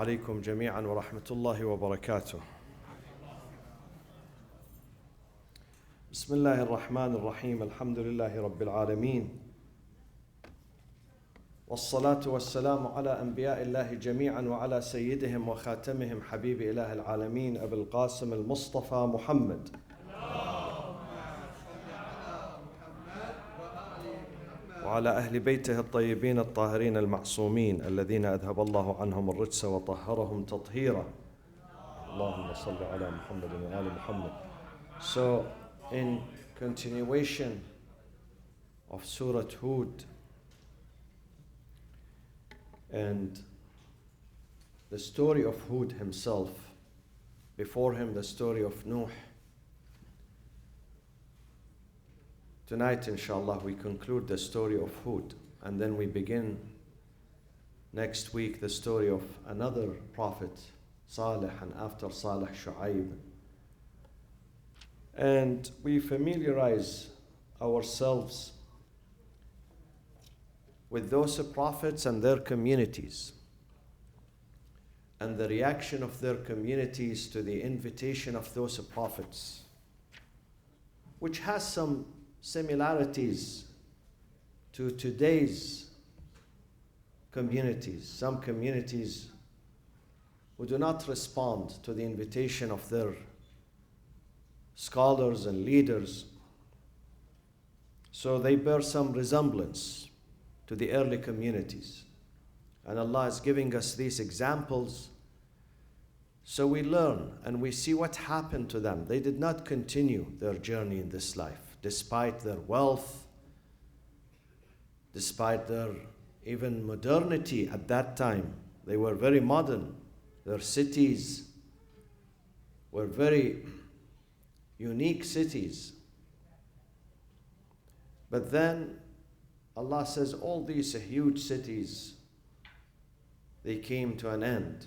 عليكم جميعا ورحمة الله وبركاته. بسم الله الرحمن الرحيم. الحمد لله رب العالمين، والصلاة والسلام على أنبياء الله جميعا وعلى سيدهم وخاتمهم حبيب إله العالمين أبي القاسم المصطفى محمد. وعلى أهل بيته الطيبين الطاهرين المعصومين الذين أذهب الله عنهم الرجس وطهرهم تطهيرا. اللهم صل على محمد وآل محمد. So, in continuation of Surat Hud and the story of Hud himself, before him the story of Nuh. Tonight, inshallah, we conclude the story of Hud, and then we begin next week the story of another prophet, Salih, and after Salih, Shu'aib. And we familiarize ourselves with those prophets and their communities, and the reaction of their communities to the invitation of those prophets, which has some similarities to today's communities. Some communities who do not respond to the invitation of their scholars and leaders, so they bear some resemblance to the early communities. And Allah is giving us these examples so we learn and we see what happened to them. They did not continue their journey in this life. Despite their wealth, despite their even modernity at that time, they were very modern. Their cities were very unique cities. But then Allah says all these huge cities, they came to an end.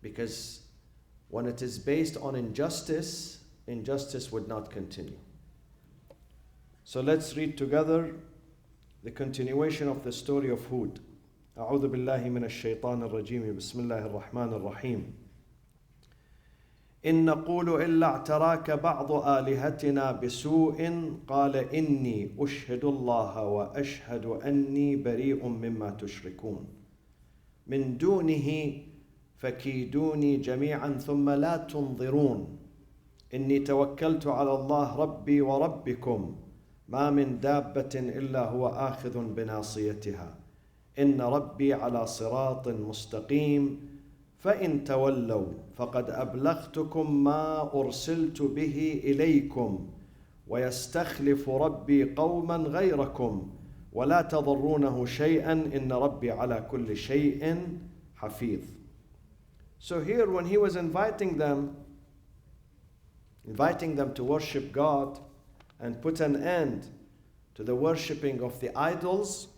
Because when it is based on injustice, injustice would not continue. So let's read together the continuation of the story of Hud. أعوذ بالله من الشيطان الرجيم. بسم الله الرحمن الرحيم. إن نقول إلا اعتراك بعض آلهتنا بسوء قال إني أشهد الله وأشهد أني بريء مما تشركون من دونه فكيدوني جميعا ثم لا تنظرون إني توكلت على الله ربي وربكم ما من دابة إلا هو آخذ بناصيتها إن ربي على صراط مستقيم فإن تولوا فقد أبلغتكم ما أرسلت به إليكم ويستخلف ربي قوما غيركم ولا تضرونه شيئا إن ربي على كل شيء حفيظ. So here when he was inviting them to worship God and put an end to the worshipping of the idols,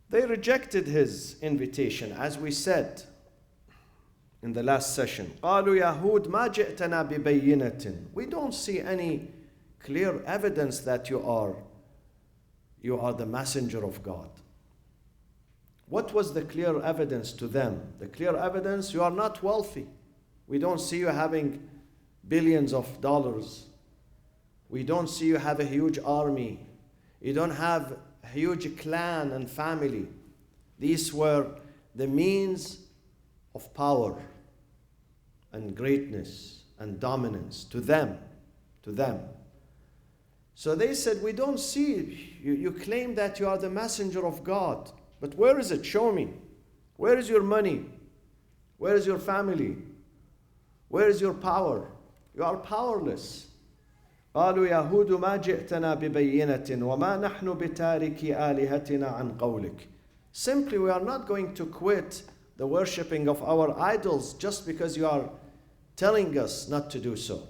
they rejected his invitation, as we said in the last session. قالوا يا هود ما جئتنا ببينة. We don't see any clear evidence that you are the messenger of God. What was the clear evidence to them? The clear evidence, you are not wealthy. We don't see you having billions of dollars. We don't see you have a huge army. You don't have a huge clan and family. These were the means of power and greatness and dominance to them. So they said, we don't see you. You claim that you are the messenger of God. But where is it? Show me. Where is your money? Where is your family? Where is your power? You are powerless. قالوا يا هود ما جئتنا ببينة وما نحن بتاركي آلهتنا عن قولك. Simply, we are not going to quit the worshipping of our idols just because you are telling us not to do so.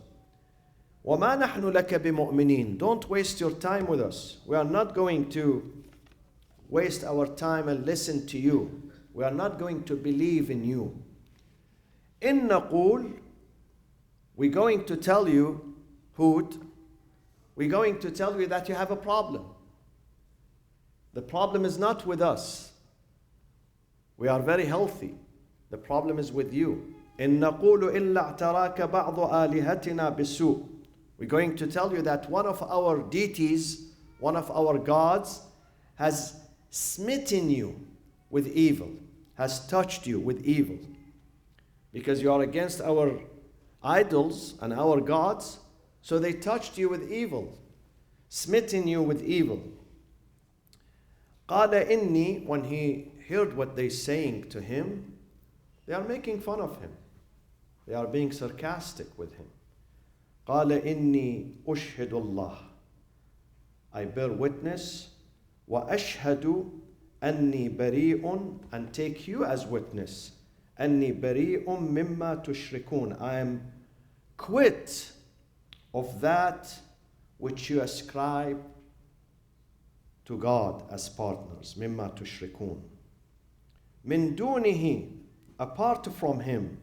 وما نحن لك بمؤمنين. Don't waste your time with us. We are not going to waste our time and listen to you. We are not going to believe in you. إن نقول, we're going to tell you, Hud, we're going to tell you that you have a problem. The problem is not with us. We are very healthy. The problem is with you. إِن نَقُولُ إِلَّا اعْتَرَاكَ بَعْضُ آلِهَتِنَا بِالسُّوءِ. We're going to tell you that one of our deities, one of our gods, has smitten you with evil, has touched you with evil. Because you are against our idols and our gods, so they touched you with evil, smitten you with evil. قَالَ إِنِّي. When he heard what they're saying to him, they are making fun of him. They are being sarcastic with him. قَالَ إِنِّي أُشْهِدُ اللَّهِ. I bear witness. وَأَشْهَدُ أَنِّي بَرِيءٌ. And take you as witness. أَنِّي بَرِيءٌ مِمَّا تُشْرِكُونَ. I am quit of that which you ascribe to God as partners. مِمَّا تُشْرِكُونَ. مِن دُونِهِ. Apart from him.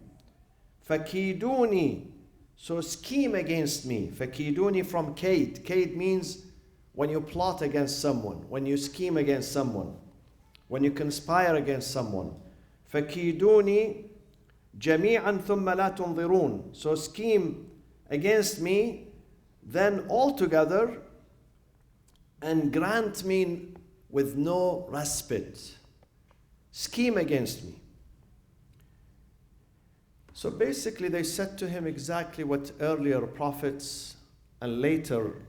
فَكِيدُونِي. So scheme against me. فَكِيدُونِي from kaid. Kaid means when you plot against someone, when you scheme against someone, when you conspire against someone. فَكِيدُونِي جَمِيعًا ثُمَّ لَا تُنظِرُونَ. So scheme against me, then altogether, and grant me with no respite. Scheme against me. So basically they said to him exactly what earlier prophets and later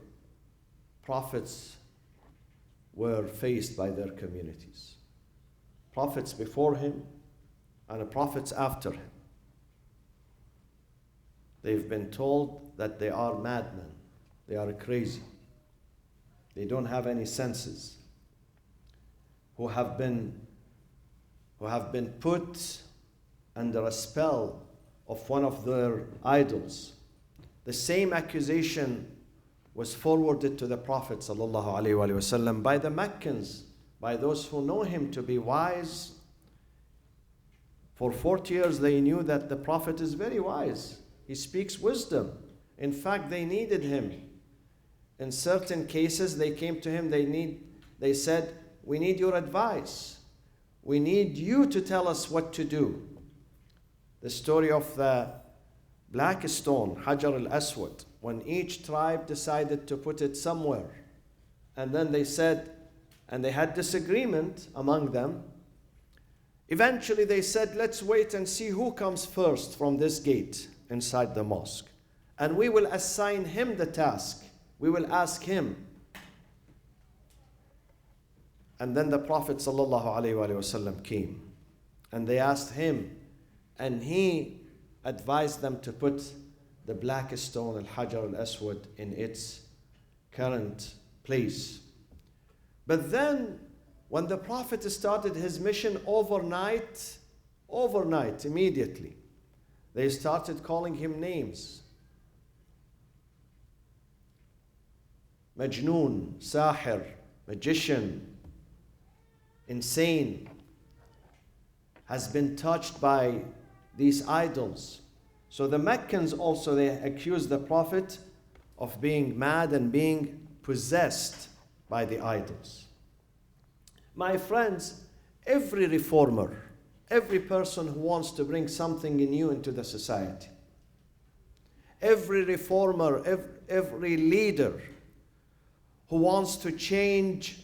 prophets were faced by their communities. Prophets before him and prophets after him. They've been told that they are madmen. They are crazy. They don't have any senses. Who have been put under a spell of one of their idols. The same accusation was forwarded to the Prophet ﷺ by the Meccans, by those who know him to be wise. For 40 years they knew that the Prophet is very wise. He speaks wisdom. In fact, they needed him. In certain cases they came to him, they said, we need your advice. We need you to tell us what to do. The story of the black stone, Hajar al-Aswad, when each tribe decided to put it somewhere. And then they said, and they had disagreement among them. Eventually they said, let's wait and see who comes first from this gate inside the mosque. And we will assign him the task. We will ask him. And then the Prophet ﷺ came. And they asked him. And he advised them to put the black stone, Al-Hajar al-Aswad, in its current place. But then, when the Prophet started his mission overnight, immediately, they started calling him names. Majnoon, Sahir, magician, insane, has been touched by these idols. So the Meccans also, they accused the Prophet of being mad and being possessed by the idols. My friends, every reformer, every person who wants to bring something new into the society, every reformer, every leader who wants to change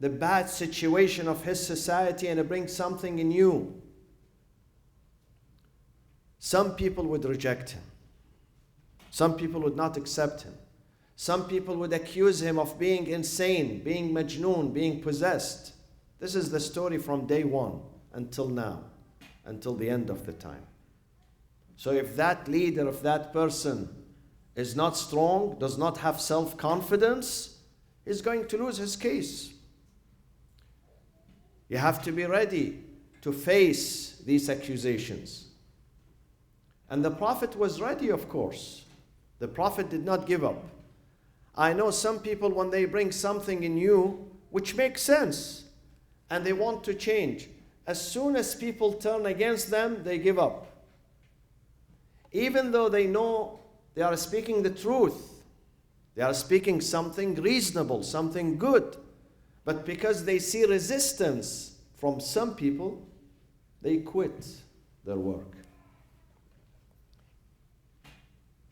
the bad situation of his society and bring something new, some people would reject him. Some people would not accept him. Some people would accuse him of being insane, being majnoon, being possessed. This is the story from day one until now, until the end of the time. So if that leader, if that person is not strong, does not have self-confidence, he's going to lose his case. You have to be ready to face these accusations. And the Prophet was ready, of course. The Prophet did not give up. I know some people, when they bring something new, which makes sense, and they want to change, as soon as people turn against them, they give up. Even though they know they are speaking the truth, they are speaking something reasonable, something good, but because they see resistance from some people, They quit their work.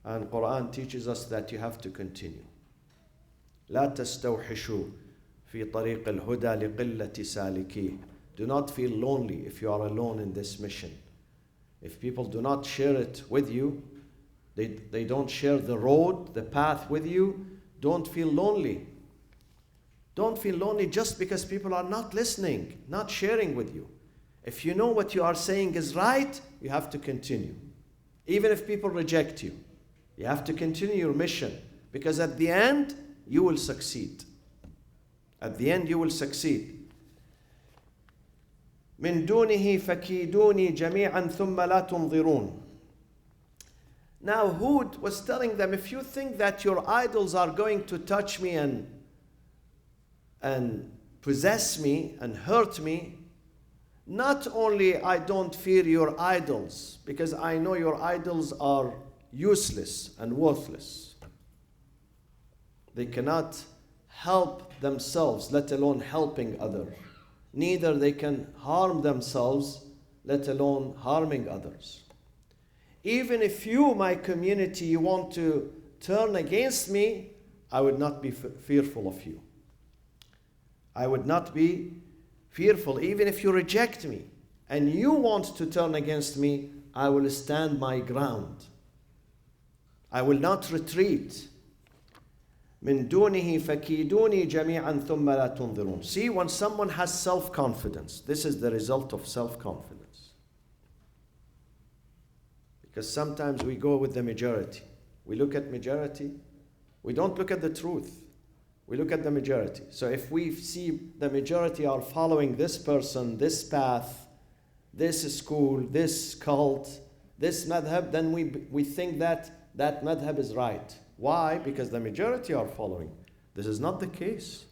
And Quran teaches us that you have to continue. لا تستوحشوا في طريق الهدى لقلة سالكيه. Do not feel lonely if you are alone in this mission. If people do not share it with you, they don't share the road, the path with you, don't feel lonely. Don't feel lonely just because people are not listening, not sharing with you. If you know what you are saying is right, you have to continue. Even if people reject you, you have to continue your mission, because at the end, you will succeed. At the end, you will succeed. من دونه فكيدوني جميعا ثم لا تنظرون. Now Hud was telling them, if you think that your idols are going to touch me and possess me and hurt me, not only I don't fear your idols, because I know your idols are useless and worthless. They cannot help themselves, let alone helping others. Neither they can harm themselves, let alone harming others. Even if you, my community, you want to turn against me, I would not be fearful of you. I would not be fearful. Even if you reject me and you want to turn against me, I will stand my ground. I will not retreat. من دونه فكيدوني جميعا ثم لا تنظرون. See, when someone has self-confidence, this is the result of self-confidence. Because sometimes we go with the majority. We look at majority. We don't look at the truth. We look at the majority. So if we see the majority are following this person, this path, this school, this cult, this madhab, then we think that madhab is right. Why? Because the majority are following. This is not the case.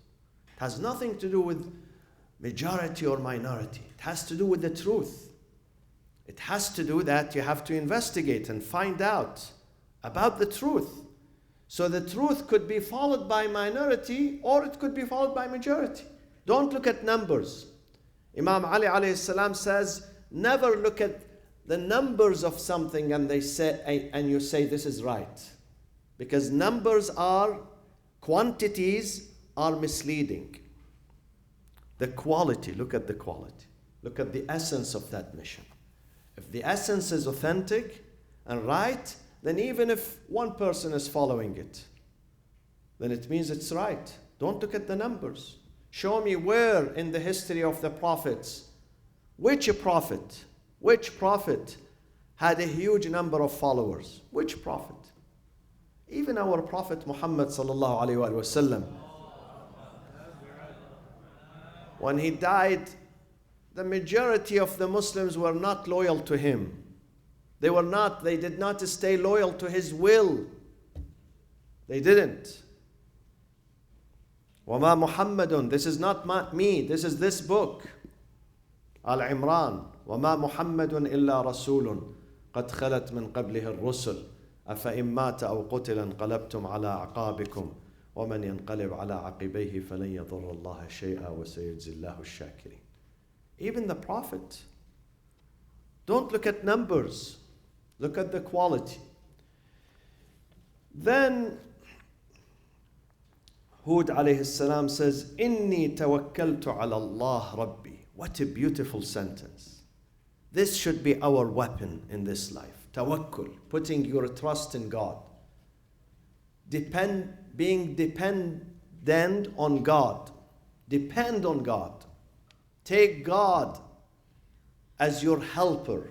It has nothing to do with majority or minority. It has to do with the truth. It has to do that you have to investigate and find out about the truth. So the truth could be followed by minority or it could be followed by majority. Don't look at numbers. Imam Ali alayhi salam says, never look at the numbers of something and you say this is right. Because numbers are, quantities are misleading. The quality, look at the quality. Look at the essence of that mission. If the essence is authentic and right, then even if one person is following it, then it means it's right. Don't look at the numbers. Show me where in the history of the prophets, which prophet had a huge number of followers? Which prophet? Even our Prophet Muhammad sallallahu alaihi wasallam, when he died, the majority of the Muslims were not loyal to him. They did not stay loyal to his will. They didn't. وَمَا مُحَمَّدٌ, this is not me, this is this book. Al-Imran, وَمَا مُحَمَّدٌ إِلَّا رَسُولٌ قَدْ خَلَتْ مِنْ قَبْلِهِ الرُّسُلُ أَفَإِن مَّاتَ أَوْ قُتِلَ انقَلَبْتُمْ عَلَىٰ أَعْقَابِكُمْ وَمَنْ يَنْقَلِبْ عَلَىٰ عَقِبَيْهِ فَلَنْ يَضُرَّ اللَّهَ شَيْئًا وَسَيَجْزِي اللَّهُ الشَّاكِرِينَ. Even the Prophet. Don't look at numbers. Look at the quality. Then Hud alayhi salam says, إِنِّي تَوَكَّلْتُ عَلَى اللَّهِ رَبِّي. What a beautiful sentence. This should be our weapon in this life. Tawakkul, putting your trust in God. Being dependent on God. Depend on God. Take God as your helper,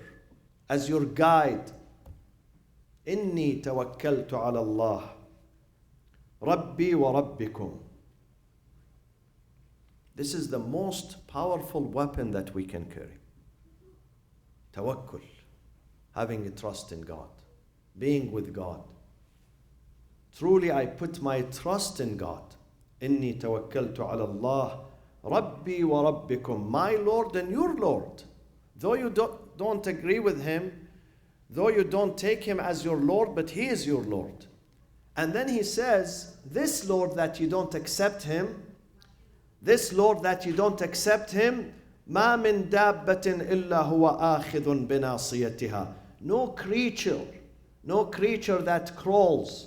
as your guide. إِنِّي تَوَكَّلْتُ عَلَى اللَّهِ رَبِّي وَرَبِّكُمْ. This is the most powerful weapon that we can carry. Tawakkul, having a trust in God, being with God. Truly I put my trust in God. إِنِّي تَوَكَّلْتُ عَلَى اللَّهِ رَبِّي وَرَبِّكُمْ. My Lord and your Lord. Though you don't agree with him, though you don't take him as your Lord, but he is your Lord. And then he says, this Lord that you don't accept him, ما من دابة إلا هو آخذ بناصيتها. No creature that crawls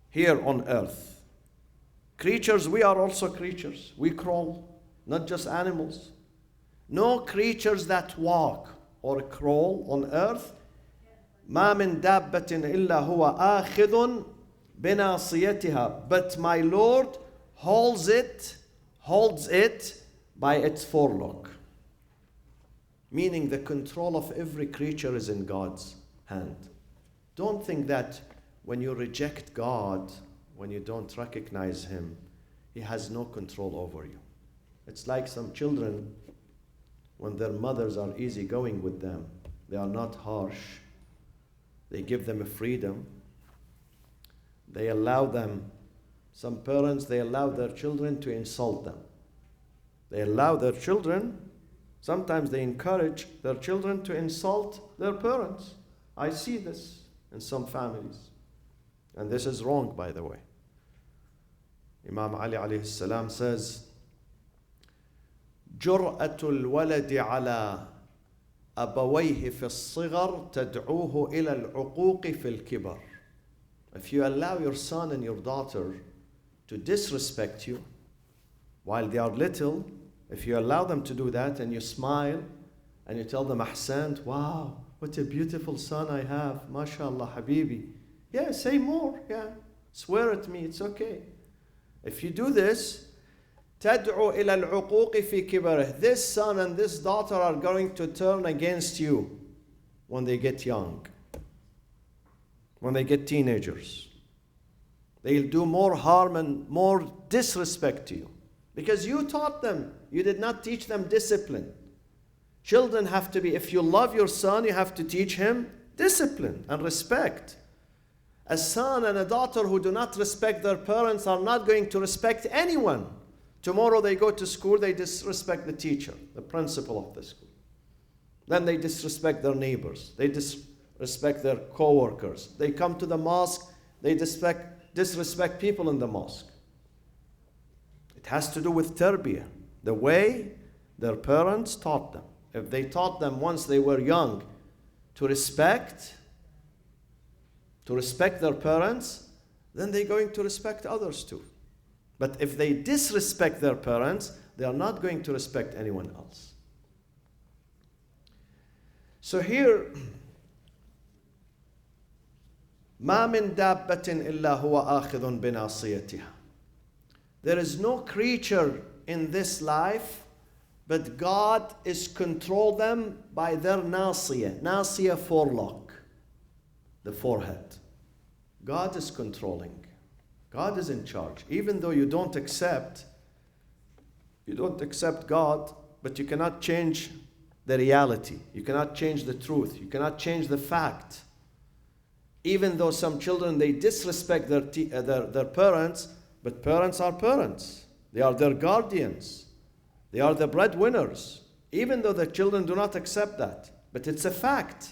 here on earth. Creatures, we are also creatures. We crawl, not just animals. No creatures that walk or crawl on earth. ما من دابة إلا هو آخذ بناصيتها. But my Lord holds it by its forelock. Meaning the control of every creature is in God's hand. Don't think that when you reject God, when you don't recognize Him, He has no control over you. It's like some children, when their mothers are easygoing with them, they are not harsh, they give them a freedom, they allow them, some parents, they allow their children to insult them. They allow their children, sometimes they encourage their children to insult their parents. I see this in some families. And this is wrong, by the way. Imam Ali alayhi salam says, جرأة الولد على أبويه في الصغر تدعوه إلى العقوق في الكبر. If you allow your son and your daughter to disrespect you while they are little, if you allow them to do that and you smile and you tell them, Ahsant, wow, what a beautiful son I have, mashallah, habibi. Yeah, say more, yeah. Swear at me, it's okay. If you do this, تدعو إلى العقوق في كبره. This son and this daughter are going to turn against you when they get young, when they get teenagers. They'll do more harm and more disrespect to you because you taught them. You did not teach them discipline. Children have to be, if you love your son, you have to teach him discipline and respect. A son and a daughter who do not respect their parents are not going to respect anyone. Tomorrow they go to school, they disrespect the teacher, the principal of the school. Then they disrespect their neighbors. They disrespect their co-workers. They come to the mosque, they disrespect people in the mosque. It has to do with tarbiyah, the way their parents taught them. If they taught them once they were young to respect their parents, then they're going to respect others too. But if they disrespect their parents, they are not going to respect anyone else. So here, ما من دابة إلا هو آخذ بناصيتها. There is no creature in this life, but God is control them by their nasiya. Nasiya, forelock, the forehead. God is controlling. God is in charge. Even though you don't accept God, but you cannot change the reality. You cannot change the truth. You cannot change the fact. Even though some children, they disrespect their parents, but parents are parents. They are their guardians. They are the breadwinners. Even though the children do not accept that. But it's a fact.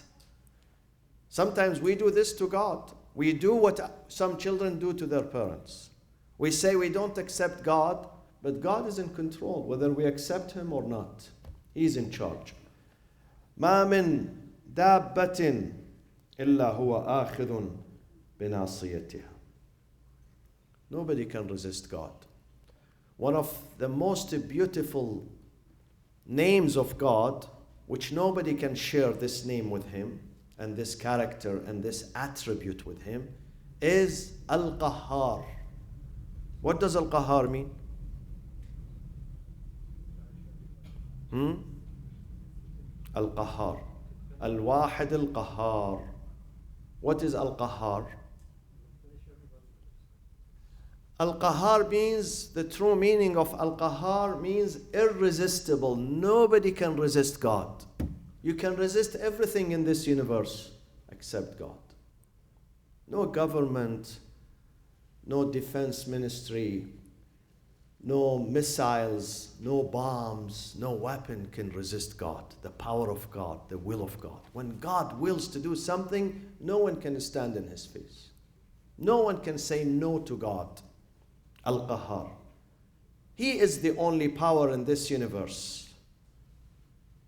Sometimes we do this to God. We do what some children do to their parents. We say we don't accept God, but God is in control, whether we accept Him or not. He's in charge. ما من دابة إلا هو آخذ بناصيتها. Nobody can resist God. One of the most beautiful names of God, which nobody can share this name with Him, and this character and this attribute with Him, is Al-Qahhar. What does Al-Qahhar mean? Al-Qahhar. Al-Wahid Al-Qahhar. What is Al-Qahhar? Al-Qahhar means, the true meaning of Al-Qahhar means irresistible. Nobody can resist God. You can resist everything in this universe except God. No government, no defense ministry, no missiles, no bombs, no weapon can resist God, the power of God, the will of God. When God wills to do something, no one can stand in His face. No one can say no to God. Al-Qahhar. He is the only power in this universe,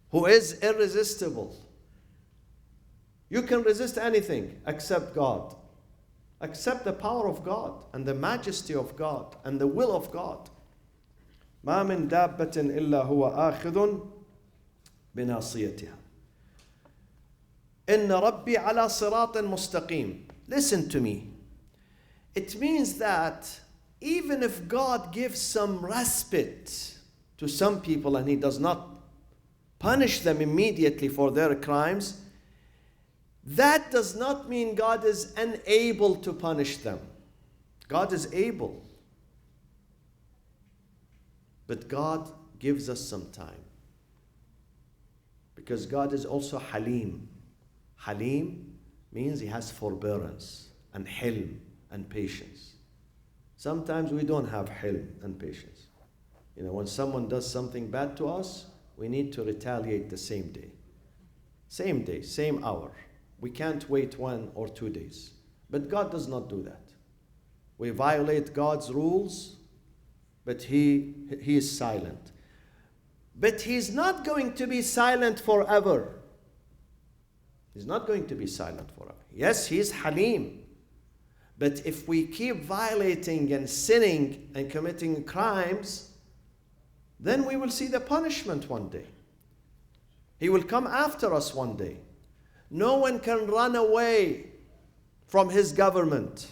who is irresistible. You can resist anything except God. Accept the power of God and the majesty of God and the will of God. ما من دابة إلا هو آخذ بناصيتها. إن ربي على صراط مستقيم. Listen to me. It means that even if God gives some respite to some people and He does not punish them immediately for their crimes, that does not mean God is unable to punish them. God is able. But God gives us some time. Because God is also Halim. Halim means He has forbearance and hilm and patience. Sometimes we don't have hilm and patience. You know, when someone does something bad to us, we need to retaliate the same day. Same day, same hour. We can't wait 1 or 2 days. But God does not do that. We violate God's rules, but He is silent. But He's not going to be silent forever. He's not going to be silent forever. Yes, He's Halim. But if we keep violating and sinning and committing crimes, then we will see the punishment one day. He will come after us one day. No one can run away from His government.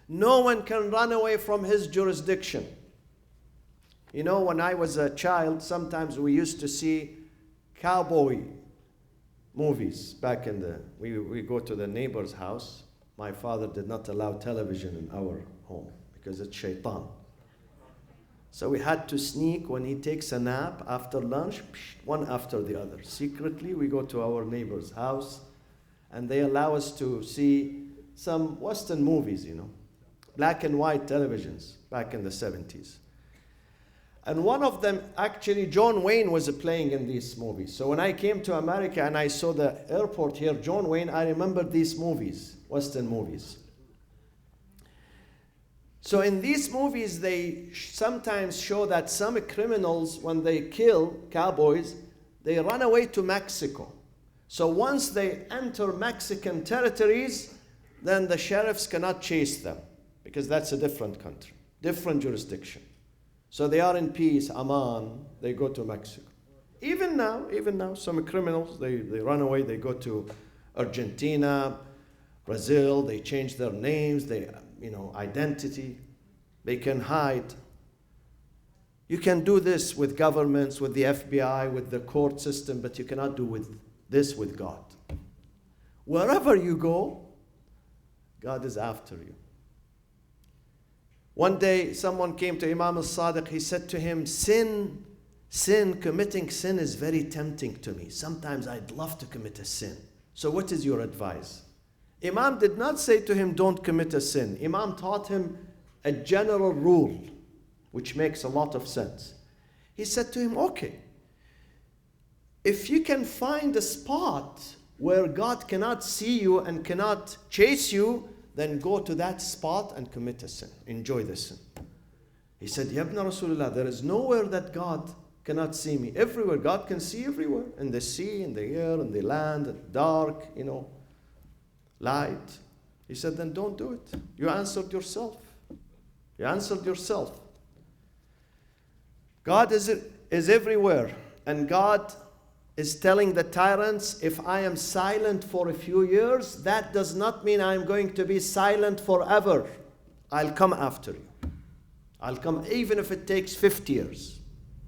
No one can run away from His jurisdiction. You know, when I was a child, sometimes we used to see cowboy movies back in the... We go to the neighbor's house. My father did not allow television in our home because it's shaitan. So we had to sneak when he takes a nap after lunch, one after the other. Secretly, we go to our neighbor's house and they allow us to see some Western movies, you know, black and white televisions back in the 70s. And one of them, actually, John Wayne was playing in these movies. So when I came to America and I saw the airport here, John Wayne, I remember these movies, Western movies. So in these movies, they sometimes show that some criminals, when they kill cowboys, they run away to Mexico. So once they enter Mexican territories, then the sheriffs cannot chase them because that's a different country, different jurisdiction. So they are in peace, aman, they go to Mexico. Even now, some criminals, they run away, they go to Argentina, Brazil, they change their names, identity. They can hide. You can do this with governments, with the FBI, with the court system, but you cannot do this with God. Wherever you go, God is after you. One day, someone came to Imam al-Sadiq. He said to him, committing sin is very tempting to me. Sometimes I'd love to commit a sin. So what is your advice? Imam did not say to him, don't commit a sin. Imam taught him a general rule, which makes a lot of sense. He said to him, okay, if you can find a spot where God cannot see you and cannot chase you, then go to that spot and commit a sin. Enjoy the sin. He said, Ya Ibn Rasulullah, there is nowhere that God cannot see me. Everywhere. God can see everywhere. In the sea, in the air, in the land, dark, light. He said, then don't do it. You answered yourself. You answered yourself. God is everywhere. And God is telling the tyrants, if I am silent for a few years, that does not mean I'm going to be silent forever. I'll come after you. I'll come even if it takes 50 years.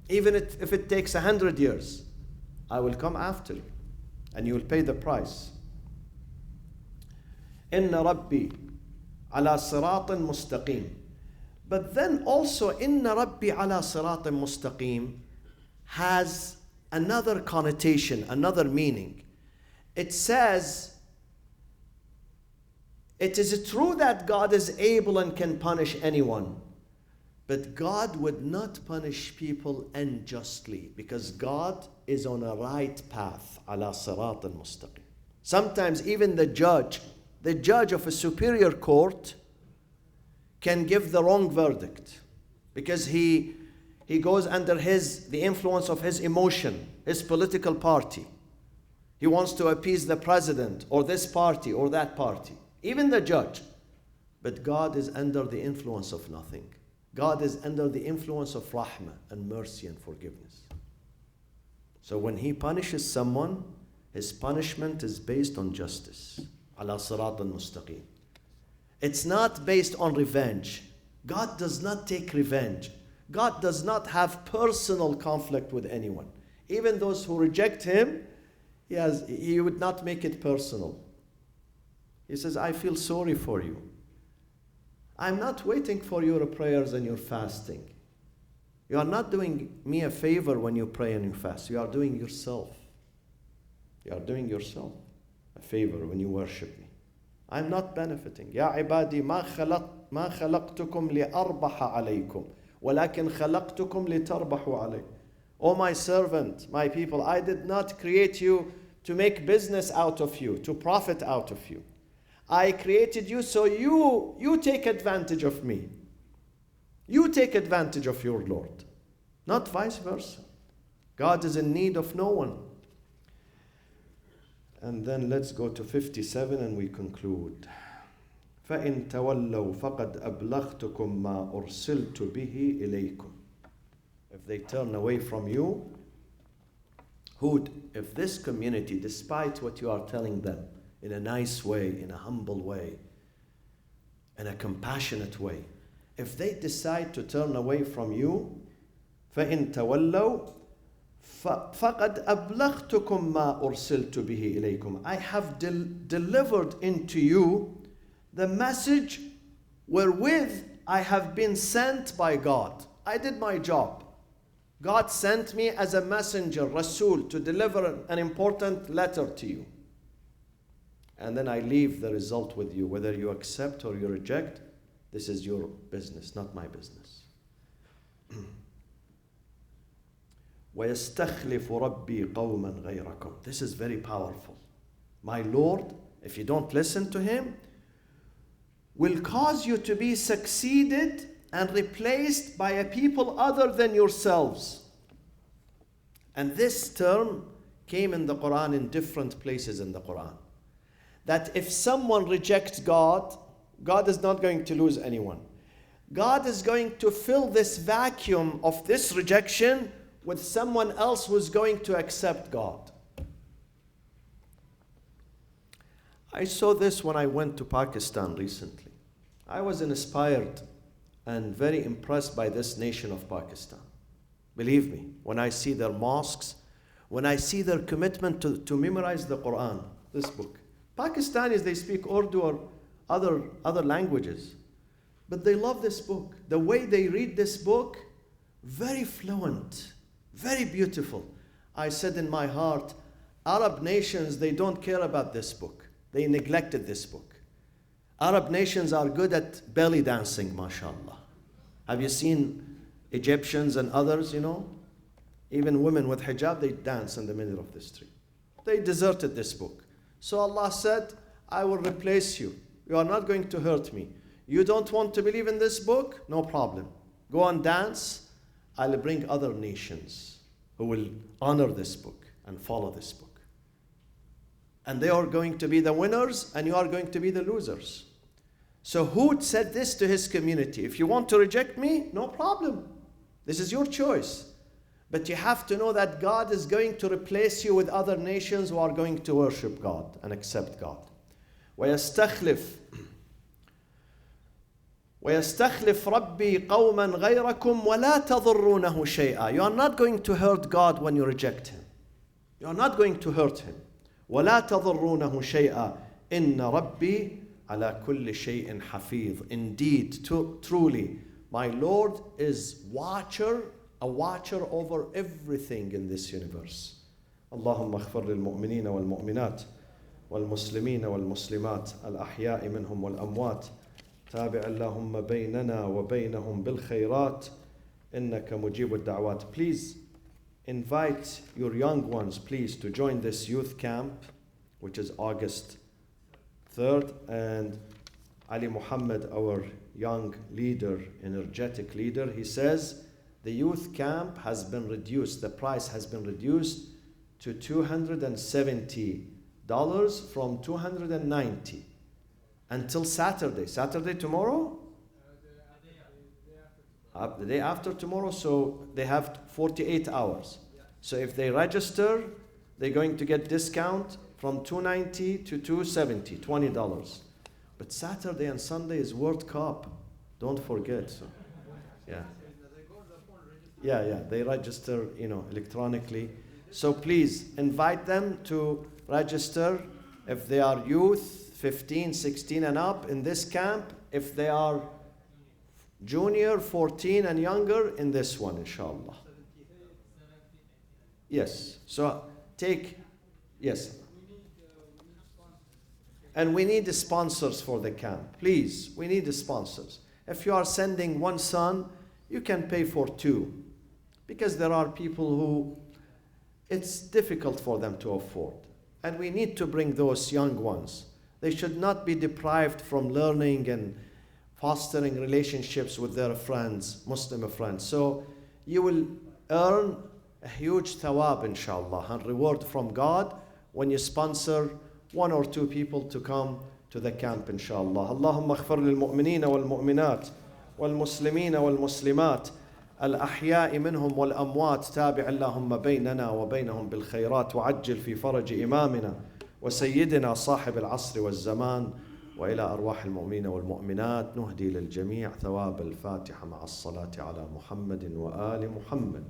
Even if it takes 100 years. I will come after you. And you will pay the price. Inna Rabbi ala siratin mustaqim. But then also, Inna Rabbi ala siratin mustaqim has another connotation, another meaning. It says, it is true that God is able and can punish anyone, but God would not punish people unjustly because God is on a right path, ala sirat al-mustaqim. Sometimes even the judge of a superior court can give the wrong verdict because he he goes under the influence of his emotion, his political party. He wants to appease the president or this party or that party, even the judge. But God is under the influence of nothing. God is under the influence of rahmah and mercy and forgiveness. So when he punishes someone, his punishment is based on justice. Ala Surat al-Mustaqim. It's not based on revenge. God does not take revenge. God does not have personal conflict with anyone. Even those who reject him, he would not make it personal. He says, I feel sorry for you. I'm not waiting for your prayers and your fasting. You are not doing me a favor when you pray and you fast. You are doing yourself. You are doing yourself a favor when you worship me. I'm not benefiting. يا عبادي ما خلقتكم لأربح عليكم ولكن خلقتكم لتربحوا علي. O my servant, my people, I did not create you to make business out of you, to profit out of you. I created you so you take advantage of me. You take advantage of your Lord, not vice versa. God is in need of no one. And then let's go to 57 and we conclude. فَإِن تَوَلَّوْا فَقَدْ أَبْلَغْتُكُمْ مَا أُرْسِلْتُ بِهِ إِلَيْكُمْ. If they turn away from you, if this community, despite what you are telling them, in a nice way, in a humble way, in a compassionate way, if they decide to turn away from you, فَإِن تَوَلَّوْا فَقَدْ أَبْلَغْتُكُمْ مَا أُرْسِلْتُ بِهِ إِلَيْكُمْ. I have delivered into you the message wherewith I have been sent by God. I did my job. God sent me as a messenger, Rasul, to deliver an important letter to you. And then I leave the result with you. Whether you accept or you reject, this is your business, not my business. وَيَسْتَخْلِفُ رَبِّي قَوْمًا غَيْرَكُمْ. This is very powerful. My Lord, if you don't listen to him, will cause you to be succeeded and replaced by a people other than yourselves. And this term came in the Quran in different places in the Quran. That if someone rejects God, God is not going to lose anyone. God is going to fill this vacuum of this rejection with someone else who's going to accept God. I saw this when I went to Pakistan recently. I was inspired and very impressed by this nation of Pakistan. Believe me, when I see their mosques, when I see their commitment to memorize the Quran, this book. Pakistanis, they speak Urdu or other languages, but they love this book. The way they read this book, very fluent, very beautiful. I said in my heart, Arab nations, they don't care about this book. They neglected this book. Arab nations are good at belly dancing, mashallah. Have you seen Egyptians and others, Even women with hijab, they dance in the middle of the street. They deserted this book. So Allah said, I will replace you. You are not going to hurt me. You don't want to believe in this book? No problem. Go and dance. I'll bring other nations who will honor this book and follow this book. And they are going to be the winners and you are going to be the losers. So Hud said this to his community. If you want to reject me, no problem. This is your choice. But you have to know that God is going to replace you with other nations who are going to worship God and accept God. وَيَسْتَخْلِفْ رَبِّي قَوْمًا غَيْرَكُمْ وَلَا تَضُرُّونَهُ شَيْئًا. You are not going to hurt God when you reject him. You are not going to hurt him. وَلَا تَضُرُّونَهُ شَيْئًا إِنَّ رَبِّي عَلَى كُلِّ شَيْءٍ حَفِيظٌ. Indeed, truly, my Lord is a watcher over everything in this universe. اللهم اغفر للمؤمنين والمؤمنات والمسلمين والمسلمات الأحياء منهم والأموات تابع اللهم بيننا وبينهم بالخيرات إنك مجيب الدعوات. Please invite your young ones, please, to join this youth camp, which is August 3rd. And Ali Muhammad, our young leader, energetic leader, he says, the youth camp has been reduced. The price has been reduced to $270 from $290 until Saturday. Saturday tomorrow? The day after tomorrow, so they have 48 hours. So if they register, they're going to get discount from $290 to $270, $20. But Saturday and Sunday is World Cup. Don't forget. So, yeah. Yeah, they register, electronically. So please invite them to register if they are youth, 15, 16 and up in this camp. If they are junior, 14 and younger, in this one, inshallah. Yes. So yes. And we need the sponsors for the camp. Please, we need the sponsors. If you are sending one son, you can pay for two. Because there are people who it's difficult for them to afford. And we need to bring those young ones. They should not be deprived from learning and fostering relationships with their friends, Muslim friends. So you will earn a huge thawab, inshallah, and reward from God when you sponsor one or two people to come to the camp, inshallah. Allahumma aghfir lil mu'minina wal mu'minat wal muslimina wal muslimat الأحياء منهم والأموات تابع اللهم بيننا وبينهم بالخيرات وعجل في فرج إمامنا وسيدنا صاحب العصر والزمان وإلى أرواح المؤمنين والمؤمنات نهدي للجميع ثواب الفاتحة مع الصلاة على محمد وآل محمد.